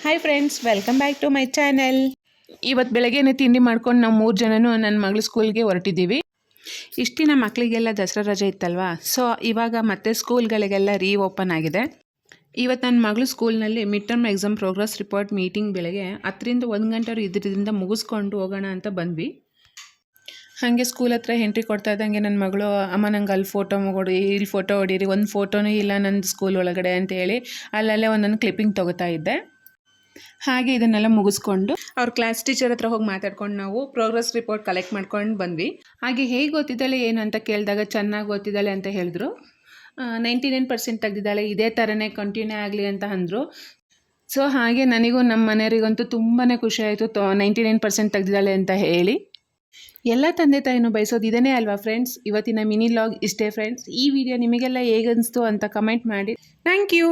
Hi friends, welcome back to my channel. ಇವತ್ತು ಬೆಳಗ್ಗೆನೇ ತಿಂಡಿ ಮಾಡ್ಕೊಂಡು ನಾವು 3 ಜನನೂ ನನ್ನ ಮಗಳ ಸ್ಕೂಲ್ಗೆ ಹೊರಟಿದ್ದೀವಿ. ಇಷ್ಟು ದಿನ ಮಕ್ಕಳಿಗೆಲ್ಲ ದಸರಾ ರಜೆ ಇತ್ತಲ್ವಾ, ಸೊ ಇವಾಗ ಮತ್ತೆ ಸ್ಕೂಲ್ಗಳಿಗೆಲ್ಲ ಓಪನ್ ಆಗಿದೆ. ಇವತ್ತು ನನ್ನ ಮಗಳು ಸ್ಕೂಲ್ನಲ್ಲಿ mid term exam progress report meeting ಬೆಳಗ್ಗೆ 10ರಿಂದ 1 ಗಂಟೆ ಇದರಿಂದ ಮುಗಿಸ್ಕೊಂಡು ಹೋಗೋಣ ಅಂತ ಬಂದ್ವಿ. ಹಾಗೆ ಸ್ಕೂಲ್ ಹತ್ರ ಎಂಟ್ರಿ ಕೊಡ್ತಾ ಇದ್ದಂಗೆ ನನ್ನ ಮಗಳು, ಅಮ್ಮ ನಂಗೆ ಅಲ್ಲಿ ಫೋಟೋ ಕೊಡಿ, ಇಲ್ಲಿ ಫೋಟೋ ಹೊಡೀರಿ, ಒಂದು ಫೋಟೋನೂ ಇಲ್ಲ ನನ್ನ ಸ್ಕೂಲ್ ಒಳಗಡೆ ಅಂತೇಳಿ ಅಲ್ಲಲ್ಲೇ ಒಂದೊಂದು ಕ್ಲಿಪ್ಪಿಂಗ್ ತೊಗೋತಾ ಇದ್ದೆ. ಹಾಗೆ ಇದನ್ನೆಲ್ಲ ಮುಗಿಸ್ಕೊಂಡು ಅವ್ರ ಕ್ಲಾಸ್ ಟೀಚರ್ ಹತ್ರ ಹೋಗಿ ಮಾತಾಡ್ಕೊಂಡು ನಾವು ಪ್ರೋಗ್ರೆಸ್ ರಿಪೋರ್ಟ್ ಕಲೆಕ್ಟ್ ಮಾಡ್ಕೊಂಡು ಬಂದ್ವಿ. ಹಾಗೆ ಹೇಗೆ ಓದ್ತಿದ್ದಾಳೆ ಏನು ಅಂತ ಕೇಳಿದಾಗ ಚೆನ್ನಾಗಿ ಓದ್ತಿದ್ದಾಳೆ ಅಂತ ಹೇಳಿದ್ರು. 99% ತೆಗೆದಿದ್ದಾಳೆ, ಇದೇ ಥರನೇ ಕಂಟಿನ್ಯೂ ಆಗಲಿ ಅಂತ ಅಂದರು. ಸೊ ಹಾಗೆ ನನಗೂ ನಮ್ಮ ಮನೆಯವರಿಗಂತೂ ತುಂಬಾ ಖುಷಿ ಆಯಿತು, 99% ತೆಗೆದಿದ್ದಾಳೆ ಅಂತ ಹೇಳಿ. ಎಲ್ಲ ತಂದೆ ತಾಯಿನೂ ಬಯಸೋದು ಇದನ್ನೇ ಅಲ್ವಾ ಫ್ರೆಂಡ್ಸ್. ಇವತ್ತಿನ ಮಿನಿ ಲಾಗ್ ಇಷ್ಟೇ ಫ್ರೆಂಡ್ಸ್. ಈ ವಿಡಿಯೋ ನಿಮಗೆಲ್ಲ ಹೇಗೆ ಅನಿಸ್ತು ಅಂತ ಕಮೆಂಟ್ ಮಾಡಿ. Thank you.